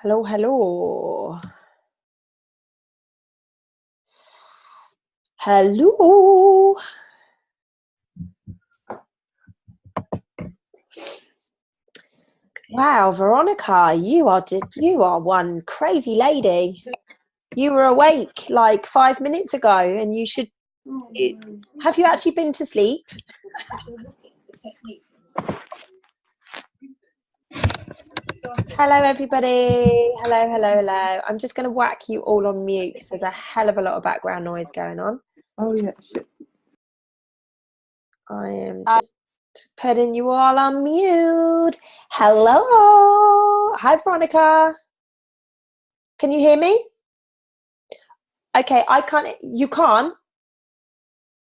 Hello, hello. Hello. Wow, Veronica, you are one crazy lady. You were awake like 5 minutes ago and have you actually been to sleep? Hello, everybody. Hello. I'm just going to whack you all on mute because there's a hell of a lot of background noise going on. Oh, yeah. Shit. I am just putting you all on mute. Hello. Hi, Veronica. Can you hear me? Okay, I can't. You can't?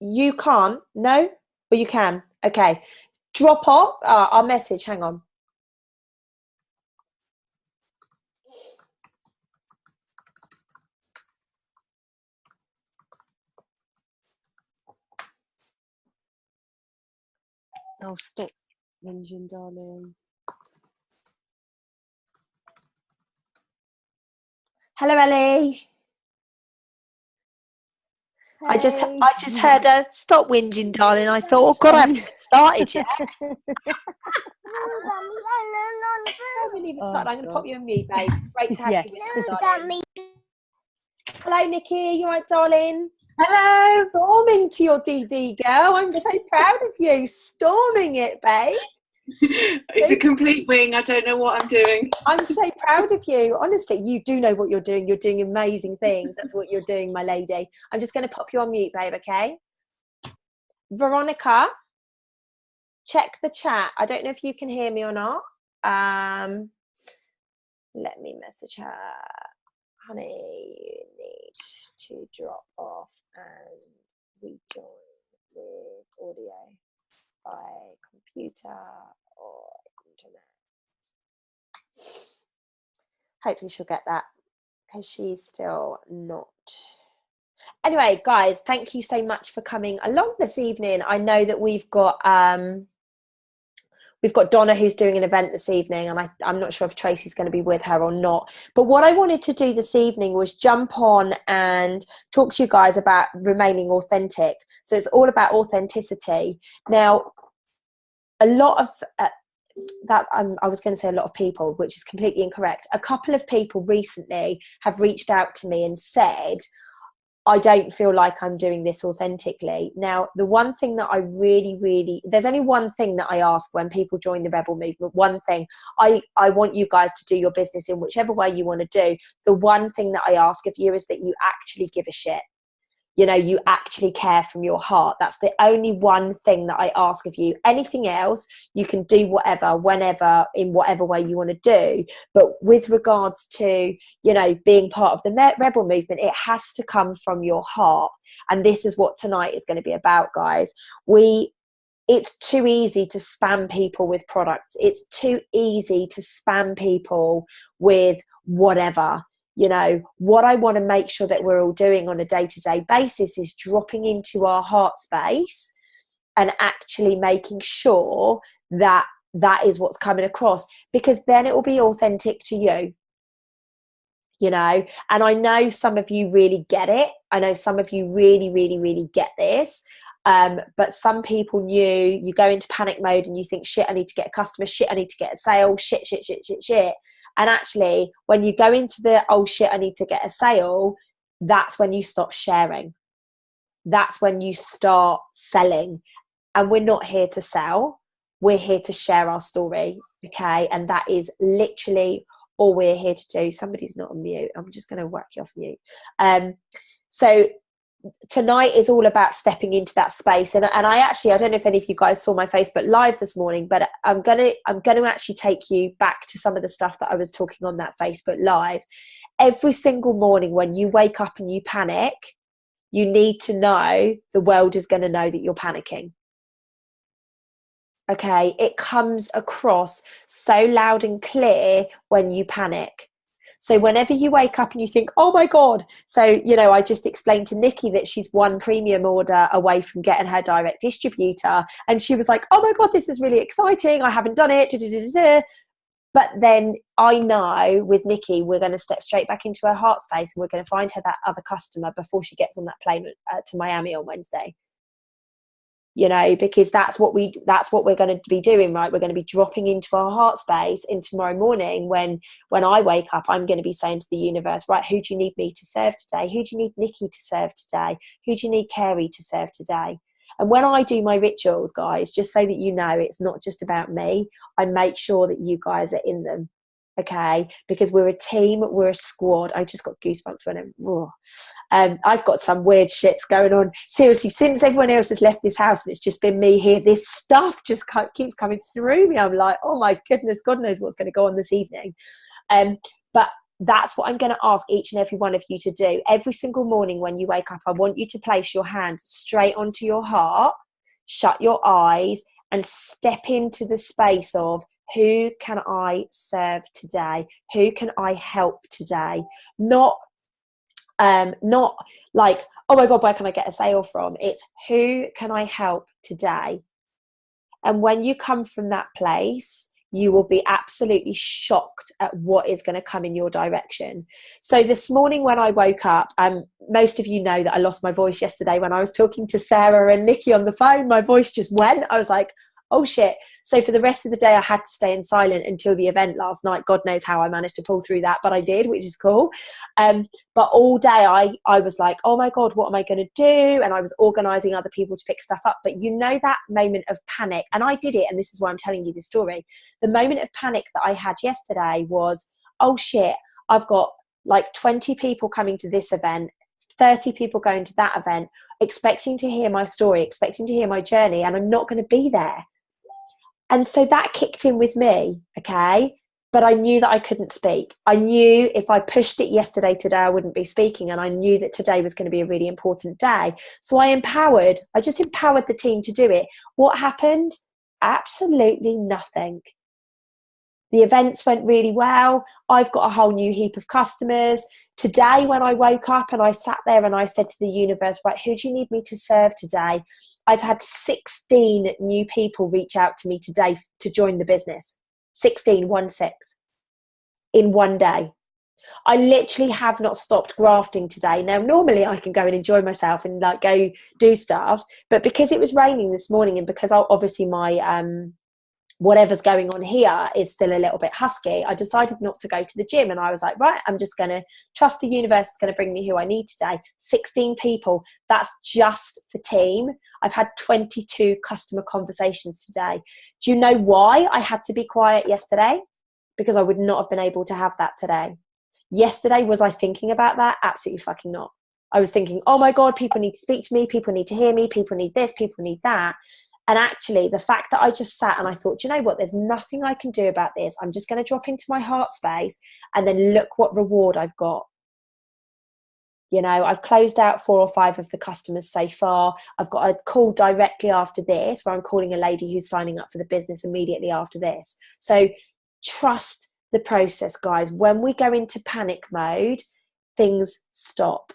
You can't? No? Or you can? Okay. Drop off our message. Hang on. Oh, stop, engine, darling. Hello, Ellie. Hey. I just heard a stop whinging, darling. I thought, oh God, I haven't started yet. I haven't even started. I'm going to pop you on mute, babe. Great to have you. Hello, Nikki. You all right, darling? Hello. Storming to your DD, girl. I'm so proud of you. Storming it, babe. It's a complete wing. I don't know what I'm doing. I'm so proud of you. Honestly, you do know what you're doing. You're doing amazing things. That's what you're doing, my lady. I'm just going to pop you on mute, babe, okay? Veronica, check the chat. I don't know if you can hear me or not. Let me message her. Honey, you need to drop off and rejoin with audio by computer or internet. Hopefully she'll get that because she's still not. Anyway, guys, thank you so much for coming along this evening. I know that we've got Donna who's doing an event this evening, and I'm not sure if Tracy's going to be with her or not. But what I wanted to do this evening was jump on and talk to you guys about remaining authentic. So it's all about authenticity. Now, a lot of I was going to say a lot of people, which is completely incorrect. A couple of people recently have reached out to me and said, I don't feel like I'm doing this authentically. Now, the one thing that I really, there's only one thing that I ask when people join the Rebel Movement. One thing, I want you guys to do your business in whichever way you want to do. The one thing that I ask of you is that you actually give a shit. You know, you actually care from your heart. That's the only one thing that I ask of you. Anything else, you can do whatever, whenever, in whatever way you want to do. But with regards to, you know, being part of the Rebel Movement, it has to come from your heart. And this is what tonight is going to be about, guys. It's too easy to spam people with products. It's too easy to spam people with whatever. You know, what I want to make sure that we're all doing on a day-to-day basis is dropping into our heart space and actually making sure that that is what's coming across, because then it will be authentic to you. You know, and I know some of you really get it. I know some of you really get this. But some people you go into panic mode and you think, shit, I need to get a customer, shit, I need to get a sale, shit. And actually, when you go into the, oh shit, I need to get a sale, that's when you stop sharing. That's when you start selling. And we're not here to sell. We're here to share our story. Okay. And that is literally all we're here to do. Somebody's not on mute. I'm just going to whack you off mute. So tonight is all about stepping into that space, and I don't know if any of you guys saw my Facebook Live this morning, but I'm gonna actually take you back to some of the stuff that I was talking on that Facebook Live. Every single morning when you wake up and you panic, you need to know the world is going to know that you're panicking. Okay, it comes across so loud and clear when you panic. So whenever you wake up and you think, oh my God, so, you know, I just explained to Nikki that she's one premium order away from getting her direct distributor. And she was like, oh my God, this is really exciting. I haven't done it. But then I know with Nikki, we're going to step straight back into her heart space, and we're going to find her that other customer before she gets on that plane to Miami on Wednesday. You know, because that's what we're going to be doing, right? We're going to be dropping into our heart space. And tomorrow morning, when I wake up, I'm going to be saying to the universe, right, who do you need me to serve today? Who do you need Nikki to serve today? Who do you need Carrie to serve today? And when I do my rituals, guys, just so that you know, it's not just about me. I make sure that you guys are in them. Okay, because we're a team, we're a squad. I just got goosebumps when I've got some weird shits going on. Seriously, since everyone else has left this house and it's just been me here, this stuff just keeps coming through me. I'm like, oh my goodness, God knows what's going to go on this evening. But that's what I'm going to ask each and every one of you to do. Every single morning when you wake up, I want you to place your hand straight onto your heart, shut your eyes, and step into the space of, who can I serve today? Who can I help today? Not like, oh my God, where can I get a sale from? It's, who can I help today? And when you come from that place, you will be absolutely shocked at what is going to come in your direction. So this morning when I woke up, most of you know that I lost my voice yesterday when I was talking to Sarah and Nikki on the phone. My voice just went. I was like, oh shit. So for the rest of the day, I had to stay in silent until the event last night. God knows how I managed to pull through that, but I did, which is cool. But all day I was like, oh my God, what am I going to do? And I was organizing other people to pick stuff up. But you know, that moment of panic, and I did it. And this is why I'm telling you this story. The moment of panic that I had yesterday was, oh shit, I've got like 20 people coming to this event, 30 people going to that event, expecting to hear my story, expecting to hear my journey, and I'm not going to be there. And so that kicked in with me, okay? But I knew that I couldn't speak. I knew if I pushed it yesterday, today I wouldn't be speaking. And I knew that today was going to be a really important day. So I just empowered the team to do it. What happened? Absolutely nothing. The events went really well. I've got a whole new heap of customers. Today, when I woke up and I sat there and I said to the universe, right, who do you need me to serve today? I've had 16 new people reach out to me today to join the business. 16, 1-6, in one day. I literally have not stopped grafting today. Now, normally I can go and enjoy myself and like go do stuff. But because it was raining this morning and because obviously my whatever's going on here is still a little bit husky, I decided not to go to the gym. And I was like, right, I'm just going to trust the universe is going to bring me who I need today. 16 people. That's just for team. I've had 22 customer conversations today. Do you know why I had to be quiet yesterday? Because I would not have been able to have that today. Yesterday, was I thinking about that? Absolutely fucking not. I was thinking, oh my God, people need to speak to me. People need to hear me. People need this. People need that. And actually, the fact that I just sat and I thought, do you know what? There's nothing I can do about this. I'm just going to drop into my heart space and then look what reward I've got. You know, I've closed out 4 or 5 of the customers so far. I've got a call directly after this where I'm calling a lady who's signing up for the business immediately after this. So trust the process, guys. When we go into panic mode, things stop.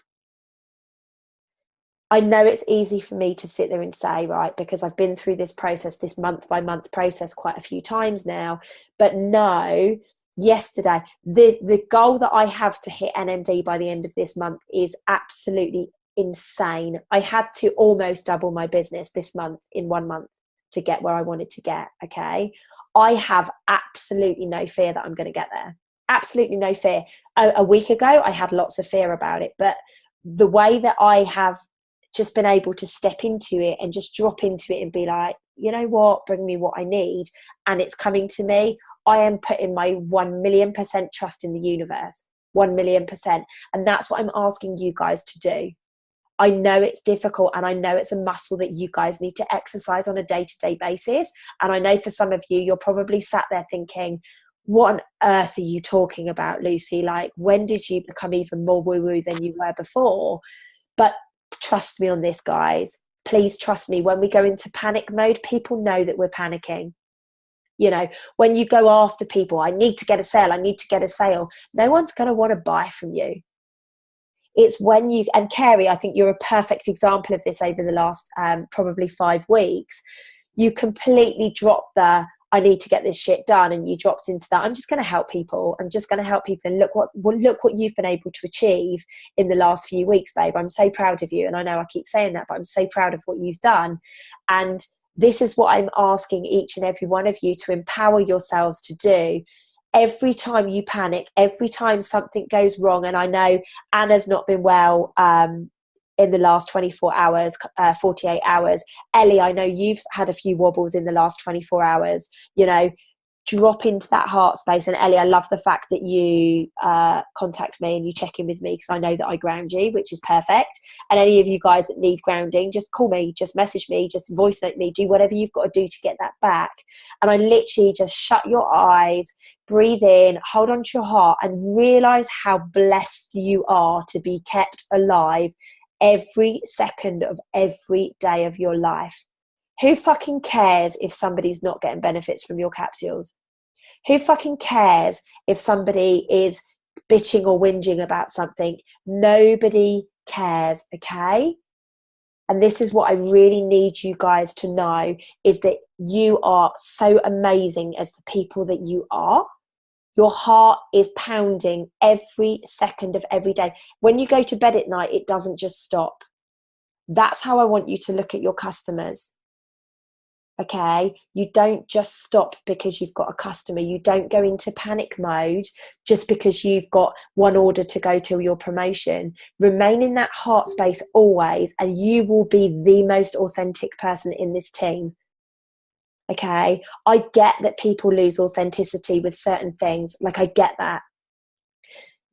I know it's easy for me to sit there and say, right, because I've been through this process, this month by month process quite a few times now. But no, yesterday, the goal that I have to hit NMD by the end of this month is absolutely insane. I had to almost double my business this month in 1 month to get where I wanted to get, okay? I have absolutely no fear that I'm going to get there. Absolutely no fear. A week ago, I had lots of fear about it. But the way that I have just been able to step into it and just drop into it and be like, you know what, bring me what I need, and it's coming to me, I am putting my 1,000,000% trust in the universe. 1,000,000%. And that's what I'm asking you guys to do. I know it's difficult and I know it's a muscle that you guys need to exercise on a day-to-day basis. And I know for some of you, you're probably sat there thinking, what on earth are you talking about, Lucy? Like, when did you become even more woo-woo than you were before? But trust me on this, guys. Please trust me. When we go into panic mode, people know that we're panicking. You know, when you go after people, I need to get a sale, I need to get a sale. No one's going to want to buy from you. It's when you, and Carrie, I think you're a perfect example of this over the last probably 5 weeks. You completely drop the, I need to get this shit done, and you dropped into that. I'm just going to help people. I'm just going to help people. And look what you've been able to achieve in the last few weeks, babe. I'm so proud of you. And I know I keep saying that, but I'm so proud of what you've done. And this is what I'm asking each and every one of you to empower yourselves to do. Every time you panic, every time something goes wrong, and I know Anna's not been well in the last 24 hours, 48 hours. Ellie, I know you've had a few wobbles in the last 24 hours. You know, drop into that heart space. And Ellie, I love the fact that you contact me and you check in with me, because I know that I ground you, which is perfect. And any of you guys that need grounding, just call me, just message me, just voice note me, do whatever you've got to do to get that back. And I literally just shut your eyes, breathe in, hold on to your heart, and realize how blessed you are to be kept alive every second of every day of your life. Who fucking cares if somebody's not getting benefits from your capsules? Who fucking cares if somebody is bitching or whinging about something? Nobody cares, okay? And this is what I really need you guys to know, is that you are so amazing as the people that you are. Your heart is pounding every second of every day. When you go to bed at night, it doesn't just stop. That's how I want you to look at your customers. Okay, you don't just stop because you've got a customer. You don't go into panic mode just because you've got one order to go to your promotion. Remain in that heart space always, and you will be the most authentic person in this team. Okay, I get that people lose authenticity with certain things. Like, I get that.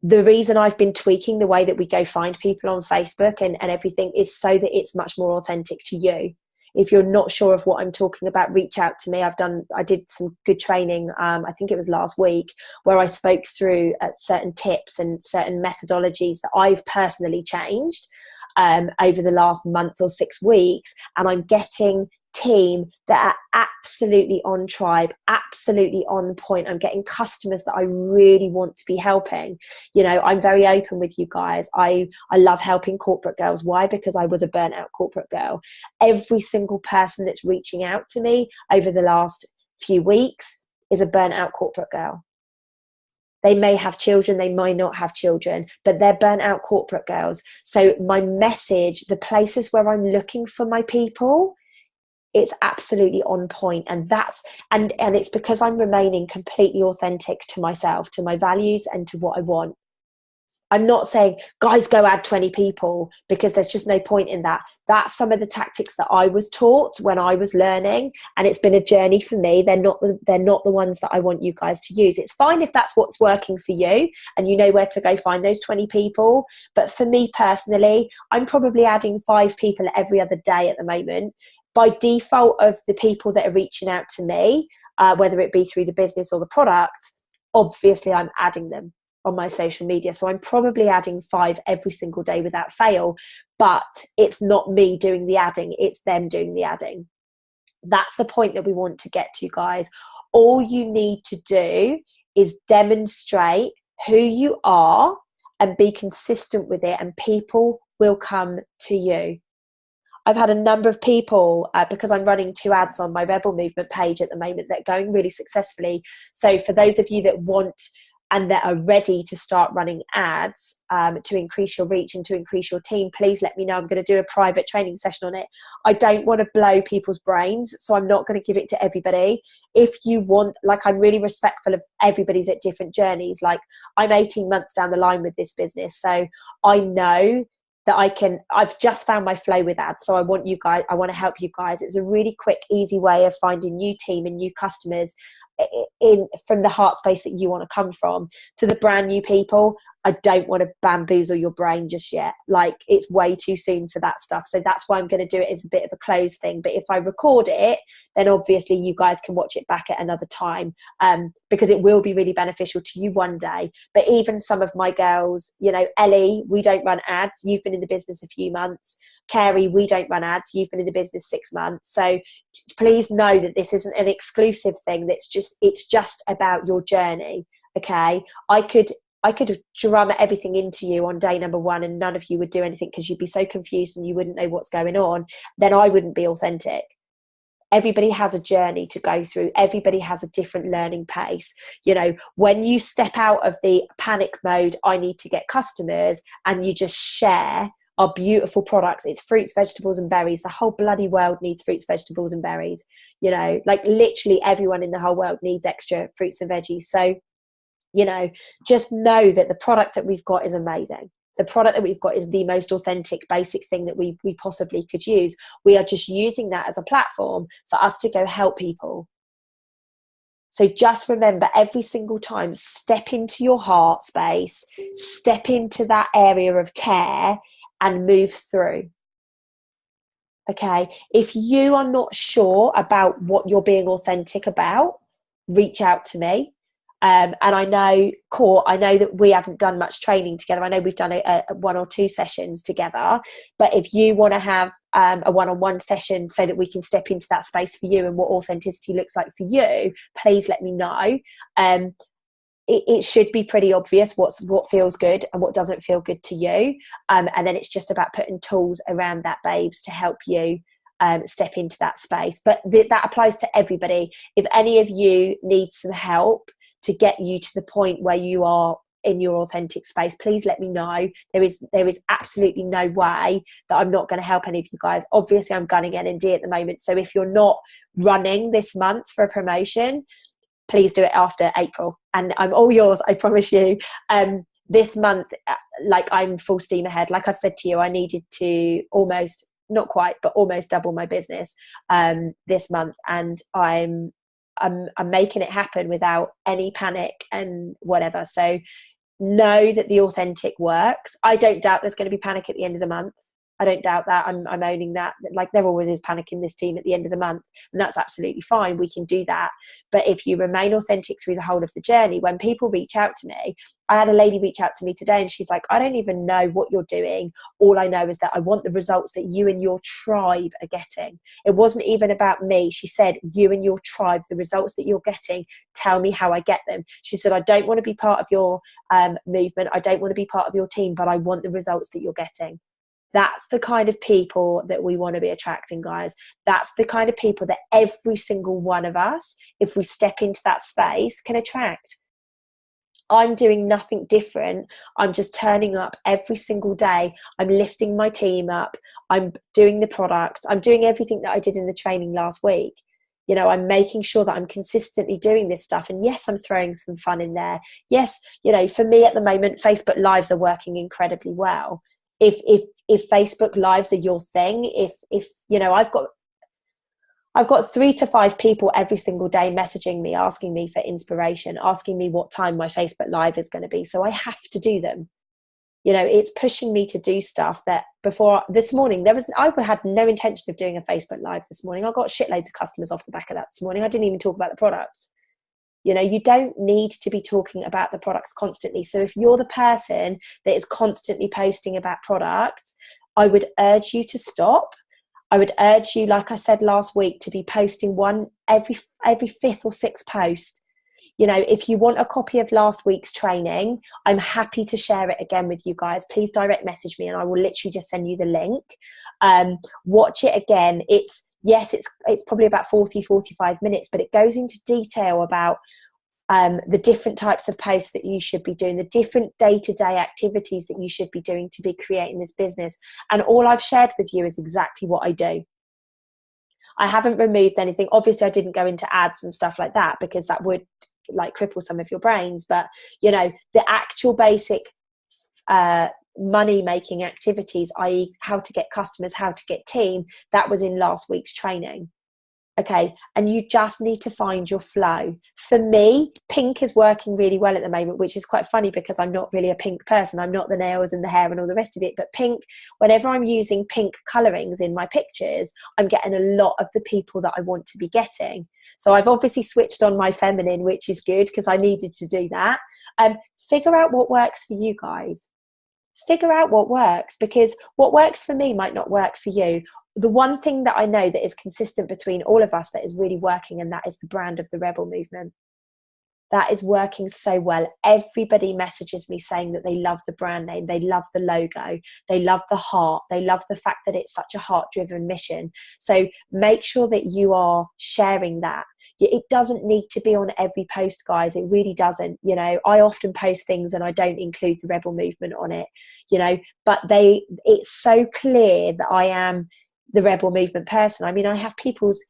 The reason I've been tweaking the way that we go find people on Facebook and everything is so that it's much more authentic to you. If you're not sure of what I'm talking about, reach out to me. I did some good training, I think it was last week, where I spoke through certain tips and certain methodologies that I've personally changed over the last month or 6 weeks. And I'm getting team that are absolutely on tribe, absolutely on point. I'm getting customers that I really want to be helping. You know, I'm very open with you guys. I love helping corporate girls. Why? Because I was a burnt out corporate girl. Every single person that's reaching out to me over the last few weeks is a burnt out corporate girl. They may have children, they might not have children, but they're burnt out corporate girls. So my message, the places where I'm looking for my people, it's absolutely on point. And that's and it's because I'm remaining completely authentic to myself, to my values, and to what I want. I'm not saying, guys, go add 20 people, because there's just no point in that. That's some of the tactics that I was taught when I was learning, and it's been a journey for me. They're not the ones that I want you guys to use. It's fine if that's what's working for you and you know where to go find those 20 people. But for me personally, I'm probably adding 5 people every other day at the moment. By default of the people that are reaching out to me, whether it be through the business or the product, obviously I'm adding them on my social media. So I'm probably adding 5 every single day without fail, but it's not me doing the adding, it's them doing the adding. That's the point that we want to get to, guys. All you need to do is demonstrate who you are and be consistent with it, and people will come to you. I've had a number of people, because I'm running 2 ads on my Rebel Movement page at the moment that are going really successfully. So for those of you that want and that are ready to start running ads to increase your reach and to increase your team, please let me know. I'm going to do a private training session on it. I don't want to blow people's brains, so I'm not going to give it to everybody. If you want, like, I'm really respectful of everybody's at different journeys. Like, I'm 18 months down the line with this business, so I know that I've just found my flow with ads. So I want to help you guys. It's a really quick, easy way of finding new team and new customers from the heart space that you want to come from. To the brand new people, I don't want to bamboozle your brain just yet. Like, it's way too soon for that stuff. So that's why I'm going to do it as a bit of a closed thing. But if I record it, then obviously you guys can watch it back at another time, because it will be really beneficial to you one day. But even some of my girls, you know, Ellie, we don't run ads. You've been in the business a few months. Carrie, we don't run ads. You've been in the business 6 months. So please know that this isn't an exclusive thing. It's just about your journey. Okay. I could drum everything into you on day number 1 and none of you would do anything because you'd be so confused and you wouldn't know what's going on. Then I wouldn't be authentic. Everybody has a journey to go through. Everybody has a different learning pace. You know, when you step out of the panic mode, I need to get customers, and you just share our beautiful products. It's fruits, vegetables and berries. The whole bloody world needs fruits, vegetables and berries. You know, like literally everyone in the whole world needs extra fruits and veggies. So, you know, just know that the product that we've got is amazing. The product that we've got is the most authentic, basic thing that we possibly could use. We are just using that as a platform for us to go help people. So just remember, every single time, step into your heart space, step into that area of care and move through. Okay. If you are not sure about what you're being authentic about, reach out to me. And I know, I know that we haven't done much training together. I know we've done a 1 or 2 sessions together, but if you want to have a one-on-one session so that we can step into that space for you and what authenticity looks like for you, please let me know. It should be pretty obvious what feels good and what doesn't feel good to you. And then it's just about putting tools around that, babes, to help you step into that space. But that applies to everybody. If any of you need some help to get you to the point where you are in your authentic space, please let me know. There is absolutely no way that I'm not going to help any of you guys. Obviously, I'm gunning N&D at the moment. So if you're not running this month for a promotion, please do it after April, and I'm all yours, I promise you. This month, like, I'm full steam ahead. Like I've said to you, I needed to almost, not quite, but almost double my business this month, and I'm making it happen without any panic and whatever. So know that the authentic works. I don't doubt there's going to be panic at the end of the month. I don't doubt that. I'm owning that. Like, there always is panic in this team at the end of the month, and that's absolutely fine. We can do that. But if you remain authentic through the whole of the journey, when people reach out to me, I had a lady reach out to me today, and she's like, I don't even know what you're doing. All I know is that I want the results that you and your tribe are getting. It wasn't even about me. She said, you and your tribe, the results that you're getting, tell me how I get them. She said, I don't want to be part of your movement. I don't want to be part of your team, but I want the results that you're getting. That's the kind of people that we want to be attracting, guys. That's the kind of people that every single one of us, if we step into that space, can attract. I'm doing nothing different. I'm just turning up every single day. I'm lifting my team up. I'm doing the products. I'm doing everything that I did in the training last week. You know, I'm making sure that I'm consistently doing this stuff. And yes, I'm throwing some fun in there. Yes, you know, for me at the moment, Facebook Lives are working incredibly well. If Facebook Lives are your thing, if you know, I've got 3 to 5 people every single day messaging me, asking me for inspiration, asking me what time my Facebook Live is going to be. So I have to do them. You know, it's pushing me to do stuff that before this morning, I had no intention of doing a Facebook Live this morning. I got shitloads of customers off the back of that this morning. I didn't even talk about the products. You know, you don't need to be talking about the products constantly. So if you're the person that is constantly posting about products, I would urge you to stop. I would urge you, like I said last week, to be posting one every 5th or 6th post. You know, if you want a copy of last week's training, I'm happy to share it again with you guys. Please direct message me and I will literally just send you the link. Watch it again. It's probably about 40-45 minutes, but it goes into detail about the different types of posts that you should be doing, the different day-to-day activities that you should be doing to be creating this business. And all I've shared with you is exactly what I do. I haven't removed anything. Obviously, I didn't go into ads and stuff like that because that would like cripple some of your brains. But, you know, the actual basic money making activities, i.e. how to get customers, how to get team, that was in last week's training. Okay, and you just need to find your flow. For me, pink is working really well at the moment, which is quite funny because I'm not really a pink person. I'm not the nails and the hair and all the rest of it. But pink, whenever I'm using pink colorings in my pictures, I'm getting a lot of the people that I want to be getting. So I've obviously switched on my feminine, which is good because I needed to do that. Figure out what works for you guys. Figure out what works, because what works for me might not work for you. The one thing that I know that is consistent between all of us that is really working, and that is the brand of the Rebel movement. That is working so well. Everybody messages me saying that they love the brand name, they love the logo, they love the heart, they love the fact that it's such a heart-driven mission. So make sure that you are sharing that. It doesn't need to be on every post, guys. It really doesn't. You know, I often post things and I don't include the Rebel Movement on it, you know, but it's so clear that I am the Rebel Movement person. I mean, I have people's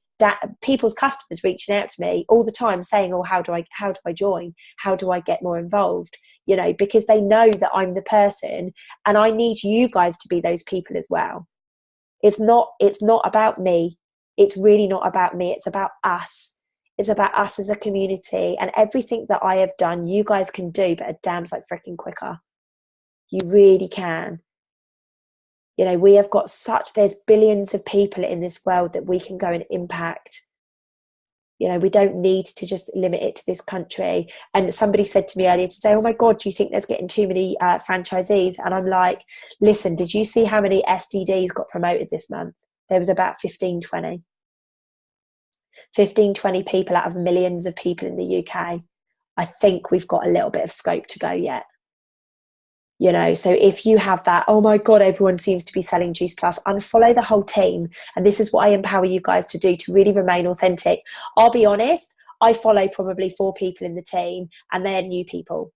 customers reaching out to me all the time saying, oh, how do I join? How do I get more involved? You know, because they know that I'm the person, and I need you guys to be those people as well. It's not about me. It's really not about me. It's about us. It's about us as a community, and everything that I have done, you guys can do, but a damn sight freaking quicker. You really can. You know, we have got there's billions of people in this world that we can go and impact. You know, we don't need to just limit it to this country. And somebody said to me earlier today, oh my God, do you think there's getting too many franchisees? And I'm like, listen, did you see how many SDDs got promoted this month? There was about 15, 20 people out of millions of people in the UK. I think we've got a little bit of scope to go yet. You know, so if you have that, oh my God, everyone seems to be selling Juice Plus, unfollow the whole team. And this is what I empower you guys to do to really remain authentic. I'll be honest, I follow probably 4 people in the team, and they're new people,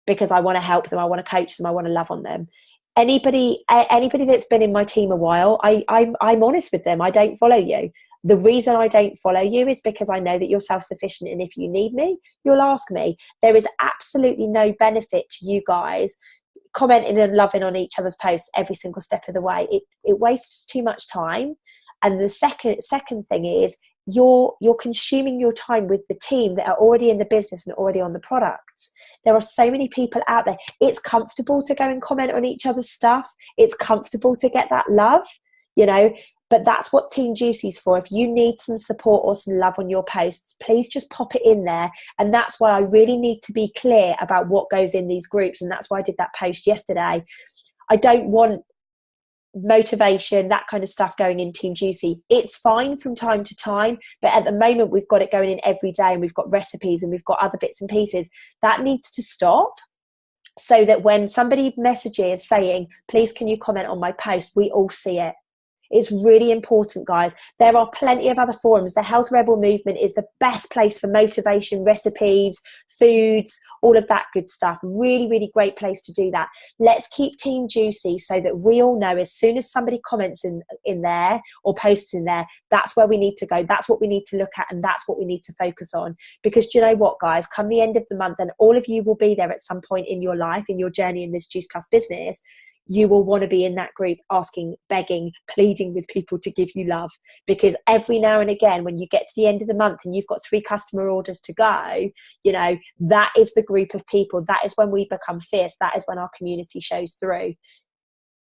because I want to help them, I want to coach them, I want to love on them. Anybody that's been in my team a while, I'm honest with them. I don't follow you. The reason I don't follow you is because I know that you're self-sufficient, and if you need me, you'll ask me. There is absolutely no benefit to you guys commenting and loving on each other's posts every single step of the way. It wastes too much time. And the second thing is you're consuming your time with the team that are already in the business and already on the products. There are so many people out there. It's comfortable to go and comment on each other's stuff. It's comfortable to get that love, you know. But that's what Team Juicy's for. If you need some support or some love on your posts, please just pop it in there. And that's why I really need to be clear about what goes in these groups. And that's why I did that post yesterday. I don't want motivation, that kind of stuff going in Team Juicy. It's fine from time to time, but at the moment we've got it going in every day, and we've got recipes and we've got other bits and pieces. That needs to stop, so that when somebody messages saying, please can you comment on my post, we all see it. It's really important, guys. There are plenty of other forums. The Health Rebel Movement is the best place for motivation, recipes, foods, all of that good stuff. Really, really great place to do that. Let's keep Team Juicy so that we all know as soon as somebody comments in there or posts in there, that's where we need to go. That's what we need to look at, and that's what we need to focus on. Because do you know what, guys? Come the end of the month, and all of you will be there at some point in your life, in your journey in this Juice Plus business. You will want to be in that group asking, begging, pleading with people to give you love. Because every now and again, when you get to the end of the month and you've got 3 customer orders to go, you know, that is the group of people. That is when we become fierce. That is when our community shows through.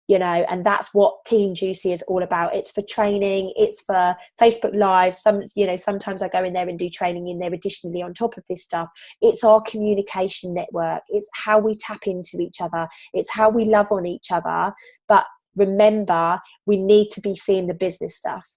You know, and that's what Team Juicy is all about. It's for training, it's for Facebook Live. Sometimes I go in there and do training in there additionally on top of this stuff. It's our communication network. It's how we tap into each other. It's how we love on each other. But remember, we need to be seeing the business stuff.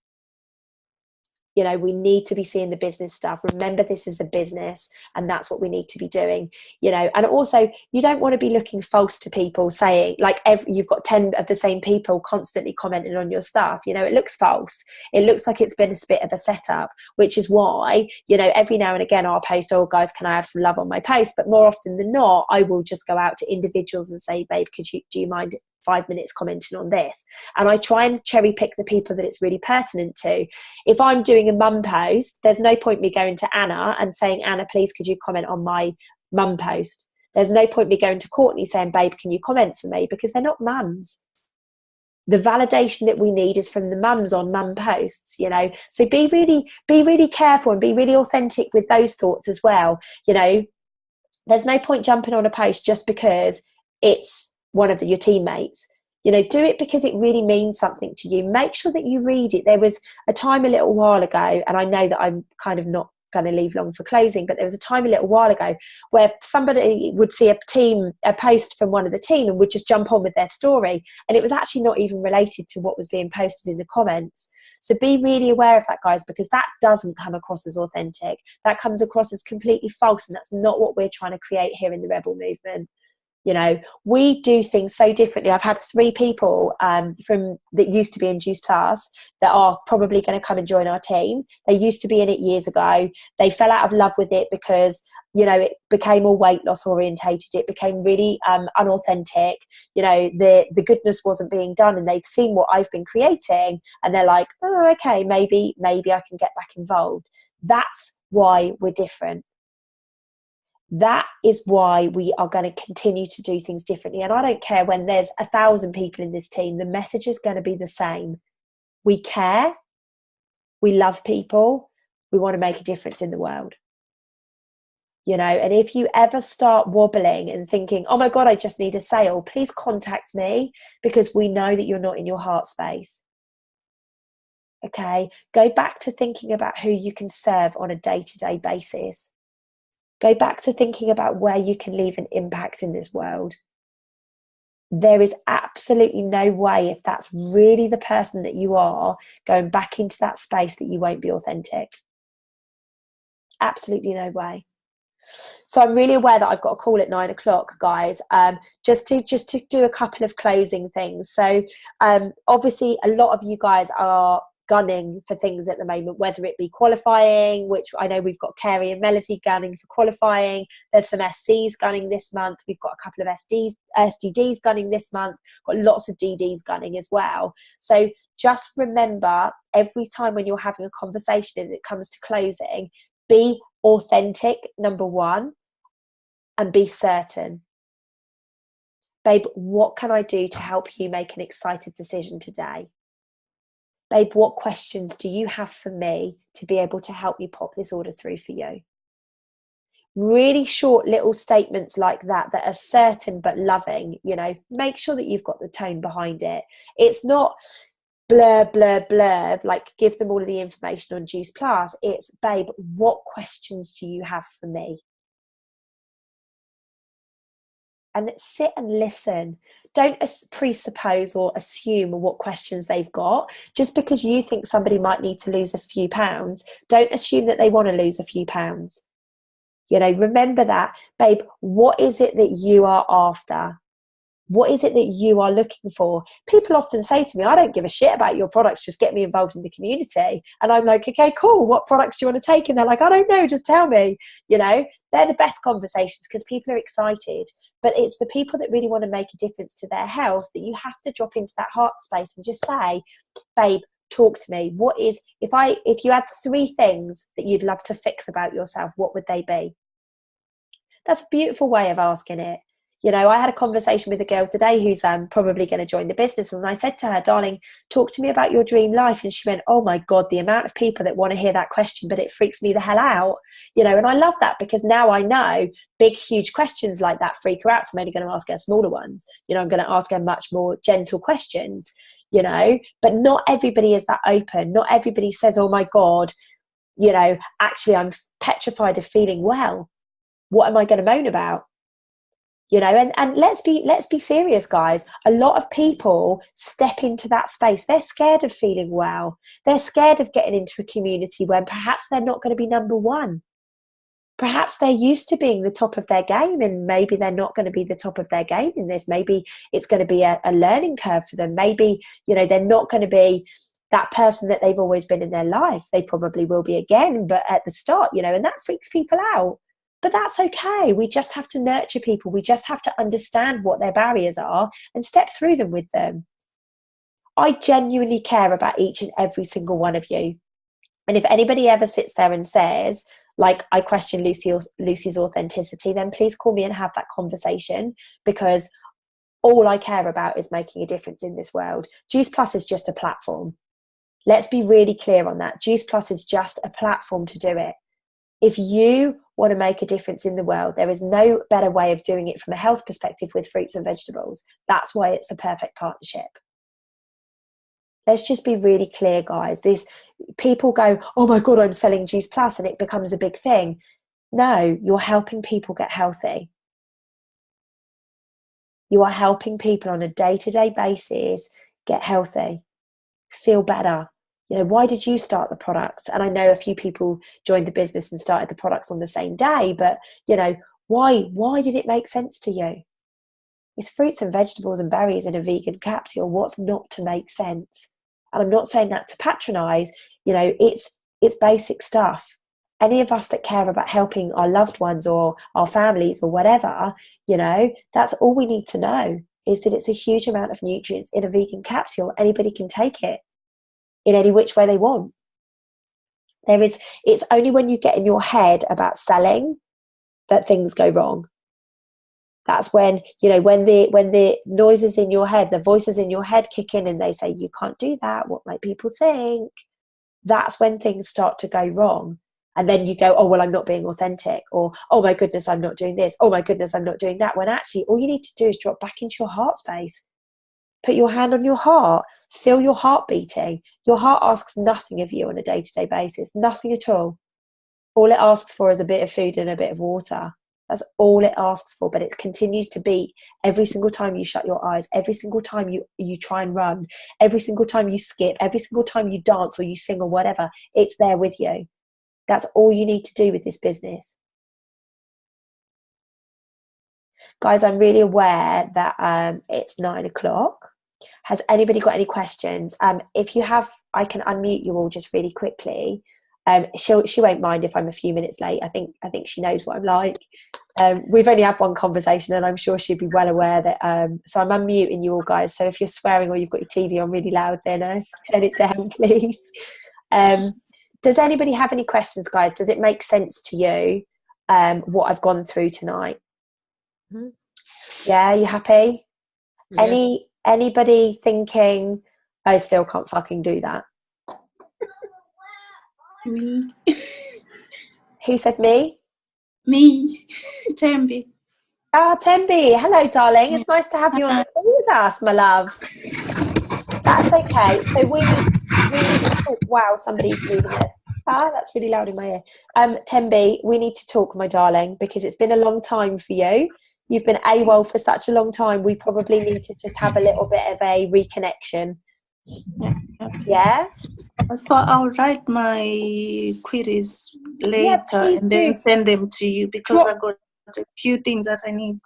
You know, we need to be seeing the business stuff. Remember, this is a business, and that's what we need to be doing, you know. And also, you don't want to be looking false to people, saying like you've got 10 of the same people constantly commenting on your stuff. You know, it looks false. It looks like it's been a bit of a setup, which is why, you know, every now and again I'll post, oh guys, can I have some love on my post? But more often than not, I will just go out to individuals and say, babe, do you mind 5 minutes commenting on this? And I try and cherry pick the people that it's really pertinent to. If I'm doing a mum post, there's no point me going to Anna and saying, Anna, please could you comment on my mum post? There's no point me going to Courtney saying, babe, can you comment for me? Because they're not mums. The validation that we need is from the mums on mum posts, you know. So be really careful and be really authentic with those thoughts as well. You know, there's no point jumping on a post just because it's one of your teammates. You know, do it because it really means something to you. Make sure that you read it. There was a time a little while ago, and I know that I'm kind of not going to leave long for closing, but there was a time a little while ago where somebody would see a post from one of the team and would just jump on with their story, and it was actually not even related to what was being posted in the comments. So be really aware of that, guys, because that doesn't come across as authentic. That comes across as completely false, and that's not what we're trying to create here in the Rebel Movement. You know, we do things so differently. I've had 3 people from that used to be in Juice Plus that are probably going to come and join our team. They used to be in it years ago. They fell out of love with it because, you know, it became all weight loss orientated. It became really unauthentic. You know, the goodness wasn't being done, and they've seen what I've been creating, and they're like, oh, okay, maybe I can get back involved. That's why we're different. That is why we are going to continue to do things differently. And I don't care when there's 1,000 people in this team, the message is going to be the same. We care, we love people, we want to make a difference in the world. You know, and if you ever start wobbling and thinking, oh my God, I just need a sale, please contact me, because we know that you're not in your heart space. Okay, go back to thinking about who you can serve on a day-to-day basis. Go back to thinking about where you can leave an impact in this world. There is absolutely no way, if that's really the person that you are, going back into that space, that you won't be authentic. Absolutely no way. So I'm really aware that I've got a call at 9 o'clock, guys, just to do a couple of closing things. So obviously a lot of you guys are gunning for things at the moment, whether it be qualifying, which I know we've got Carrie and Melody gunning for qualifying. There's some SCs gunning this month. We've got a couple of SDDs gunning this month. Got lots of DDs gunning as well. So just remember, every time when you're having a conversation and it comes to closing, be authentic, number one, and be certain. Babe, what can I do to help you make an excited decision today? Babe, what questions do you have for me to be able to help me pop this order through for you? Really short little statements like that are certain but loving. You know, make sure that you've got the tone behind it. It's not blurb, blurb, blurb, like give them all of the information on Juice Plus. It's, babe, what questions do you have for me? And sit and listen. Don't presuppose or assume what questions they've got. Just because you think somebody might need to lose a few pounds, don't assume that they want to lose a few pounds. You know, remember that, babe, what is it that you are after? What is it that you are looking for? People often say to me, I don't give a shit about your products, just get me involved in the community. And I'm like, okay, cool. What products do you want to take? And they're like, I don't know, just tell me. You know, they're the best conversations because people are excited. But it's the people that really want to make a difference to their health that you have to drop into that heart space and just say, babe, talk to me. What is, if you had 3 things that you'd love to fix about yourself, what would they be? That's a beautiful way of asking it. You know, I had a conversation with a girl today who's probably going to join the business. And I said to her, darling, talk to me about your dream life. And she went, oh my God, the amount of people that want to hear that question, but it freaks me the hell out. You know, and I love that because now I know big, huge questions like that freak her out. So I'm only going to ask her smaller ones. You know, I'm going to ask her much more gentle questions, you know, but not everybody is that open. Not everybody says, oh my God, you know, actually I'm petrified of feeling well. What am I going to moan about? You know, and let's be serious, guys. A lot of people step into that space. They're scared of feeling well. They're scared of getting into a community where perhaps they're not going to be number one. Perhaps they're used to being the top of their game, and maybe they're not going to be the top of their game in this. Maybe it's going to be a learning curve for them. Maybe, you know, they're not going to be that person that they've always been in their life. They probably will be again, but at the start, you know, and that freaks people out. But that's okay. We just have to nurture people. We just have to understand what their barriers are and step through them with them. I genuinely care about each and every single one of you. And if anybody ever sits there and says, like, I question Lucy's authenticity, then please call me and have that conversation, because all I care about is making a difference in this world. Juice Plus is just a platform. Let's be really clear on that. Juice Plus is just a platform to do it. If you want to make a difference in the world, there is no better way of doing it from a health perspective with fruits and vegetables. That's why it's the perfect partnership. Let's just be really clear, guys. These people go, oh my God, I'm selling Juice Plus, and it becomes a big thing. No, you're helping people get healthy. You are helping people on a day-to-day basis get healthy, feel better. You know, why did you start the products? And I know a few people joined the business and started the products on the same day, but you know, why did it make sense to you? It's fruits and vegetables and berries in a vegan capsule. What's not to make sense? And I'm not saying that to patronize, you know, it's basic stuff. Any of us that care about helping our loved ones or our families or whatever, you know, that's all we need to know, is that it's a huge amount of nutrients in a vegan capsule. Anybody can take it in any which way they want. It's only when you get in your head about selling that things go wrong. That's when, you know, when the noises in your head, the voices in your head kick in and they say, you can't do that, what might people think? That's when things start to go wrong. And then you go, oh, well, I'm not being authentic, or, oh my goodness, I'm not doing this. Oh my goodness, I'm not doing that. When actually all you need to do is drop back into your heart space. Put your hand on your heart, feel your heart beating. Your heart asks nothing of you on a day-to-day basis, nothing at all. All it asks for is a bit of food and a bit of water. That's all it asks for, but it continues to beat every single time you shut your eyes, every single time you try and run, every single time you skip, every single time you dance or you sing or whatever. It's there with you. That's all you need to do with this business. Guys, I'm really aware that it's 9 o'clock. Has anybody got any questions? If you have, I can unmute you all just really quickly. She won't mind if I'm a few minutes late. I think she knows what I'm like. We've only had one conversation, and I'm sure she'd be well aware that. So I'm unmuting you all, guys. So if you're swearing or you've got your TV on really loud, then turn it down, please. Does anybody have any questions, guys? Does it make sense to you what I've gone through tonight? Mm-hmm. Yeah, you happy? Yeah. Anybody thinking, I still can't fucking do that? Me. Who said me? Me. Tembi. Ah, Tembi. Hello, darling. It's nice to have you on the call with us, my love. That's okay. So we need to talk. Wow, somebody's moving it. Ah, that's really loud in my ear. Tembi, we need to talk, my darling, because it's been a long time for you. You've been AWOL for such a long time. We probably need to just have a little bit of a reconnection. Yeah? So I'll write my queries later and then send them to you, because I've got a few things that I need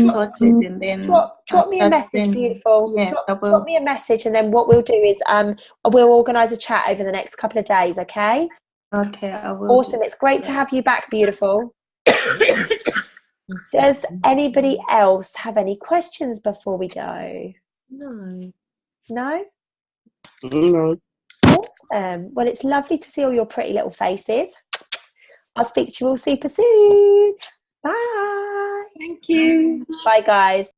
sorted, and then drop me a message, beautiful. Yeah, drop me a message, and then what we'll do is we'll organise a chat over the next couple of days, okay? Okay, I will. Awesome. It's great to have you back, beautiful. Does anybody else have any questions before we go? No. No? No. Awesome. Well, it's lovely to see all your pretty little faces. I'll speak to you all super soon. Bye. Thank you. Bye, guys.